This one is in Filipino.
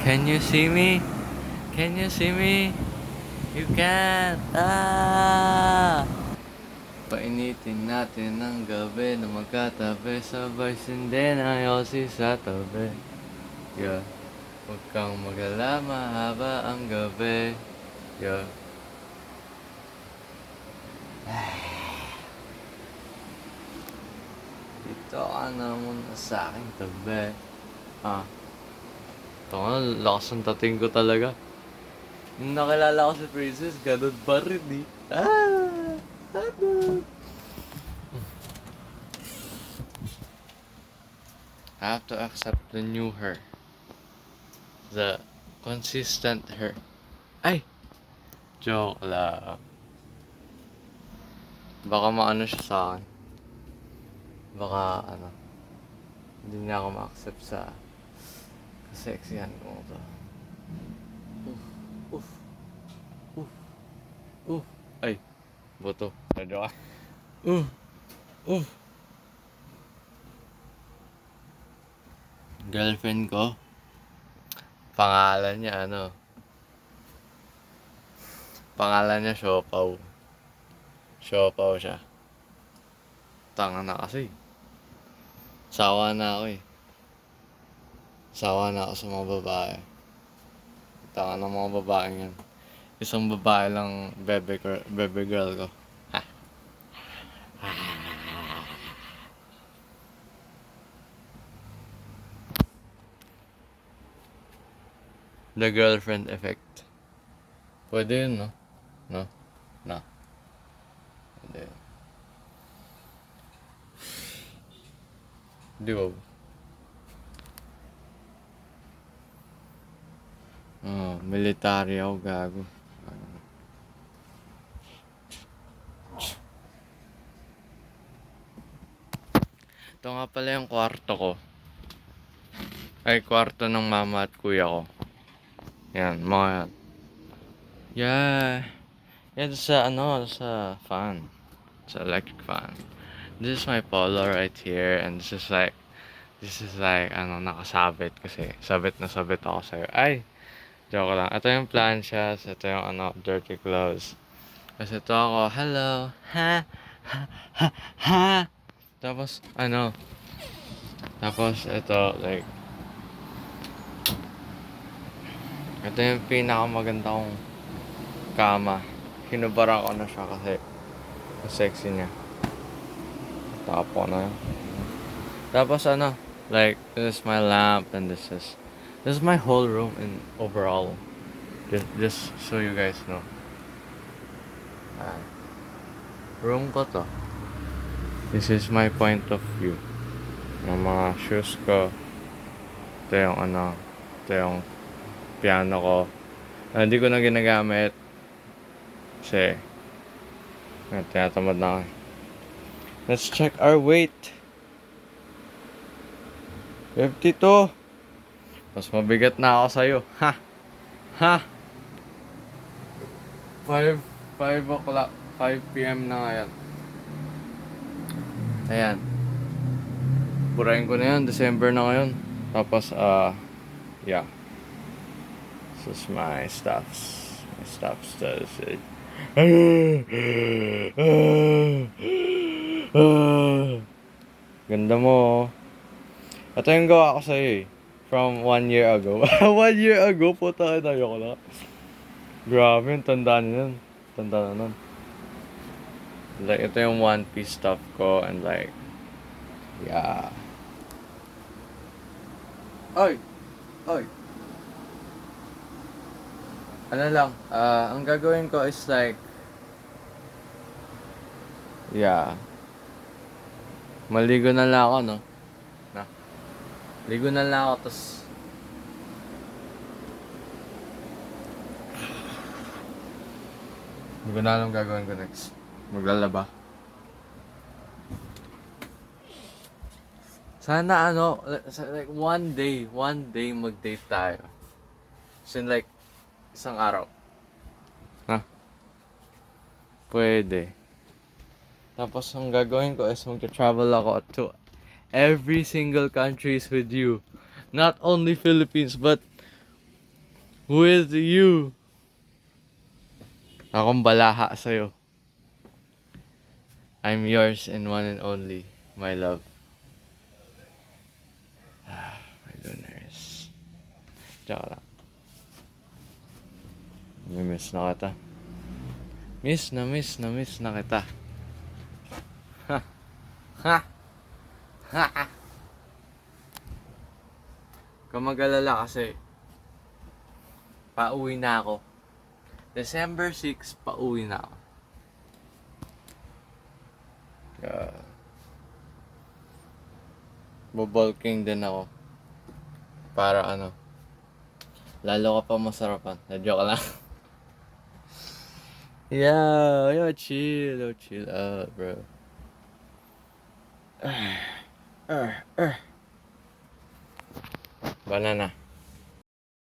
Can you see me? Can you see me? You can't. Ah! Painitin natin ang gabi na magkatabi, sabay sindi ng yosi sa tabi. Yeah. Huwag kang mag-alala, mahaba ang gabi. Yeah. Dito ka na muna sa aking tabi. Ah. Ito nga, lakas ng tating ko talaga. Nung nakilala ko si Princess, ganun pa rin eh. Ah! Ano? I have to accept the new her. The consistent her. Ay! Joke lang. Baka maano siya sa akin. Baka ano, hindi niya ako ma-accept sa kaseksihan ko to. Uff, uff, uff, uff. Ay, buto. Radyo ka. Uff, uff. Girlfriend ko, pangalan niya ano, pangalan niya Siopaw. Siopaw siya. Tanga na kasi. Sawa na ako eh. Sawa na ako sa mga babae. Tanga ng mga babae yan. Isang babae lang baby girl ko. Ha. The girlfriend effect. Pwede yun, no? No? No. Pwede yun. Di ba? Military ako, gago. Ito nga pala yung kwarto ko. Ay, kwarto ng mama at kuya ko. Yan, mga yan. Yeah. Yan sa ano, sa fan. Sa electric fan. This is my polo right here, and this is like, ano, nakasabit kasi sabit na sabit ako sa'yo. Ay! Joke lang. Ito yung planchas, ito yung ano, dirty clothes. Kasi ito ako, hello, ha, ha, ha, ha. Tapos, ano, tapos ito, like, ito yung pinakamaganda kong kama. Hinubara ko na siya kasi sexy niya. Tapo na yun. Tapos ano, like, this is my lamp and this is my whole room in overall. Just so you guys know. Room ko to. This is my point of view. Yung mga shoes ko. Ito yung ano, ito yung piano ko. Hindi ko na ginagamit. Kasi, tinatamad na ako. Let's check our weight. 52. Mas mabigat na ako sa'yo. Ha! Ha! 5 o'clock. 5 p.m. na ngayon. Ayan. Burahin ko na yun. December na ngayon. Tapos, yeah. This is my stuffs. My stuffs does it. Ganda mo, oh. Ito yung gawa ko sa'yo eh. From 1 year ago. 1 year ago, puta na ayoko na. Grabe, yung tanda na nun. Tanda na nun. Like, ito yung one piece stuff ko and like, yeah. Oy! Oy! Ano lang, ang gagawin ko is like, yeah. Maligo na lang ako, no? Na. Ligo na lang ako, tas hindi ko na alam gagawin ko next. Maglalaba. Sana ano, like one day mag-date tayo. So in like, isang araw. Ha? Pwede. Tapos ang gagawin ko is mag-travel ako to every single countries with you. Not only Philippines, but with you. Akong balaha sa'yo. I'm yours and one and only, my love. My lunars. Tsaka lang. Miss na kita. Miss na kita. Ha! Ha! Ha! Kung mag-alala kasi, pauwi na ako. December 6, pauwi na ako. Bubalking din ako. Para ano, lalo ka pa masarapan. Joke lang. Yeah, chill out, bro. Banana.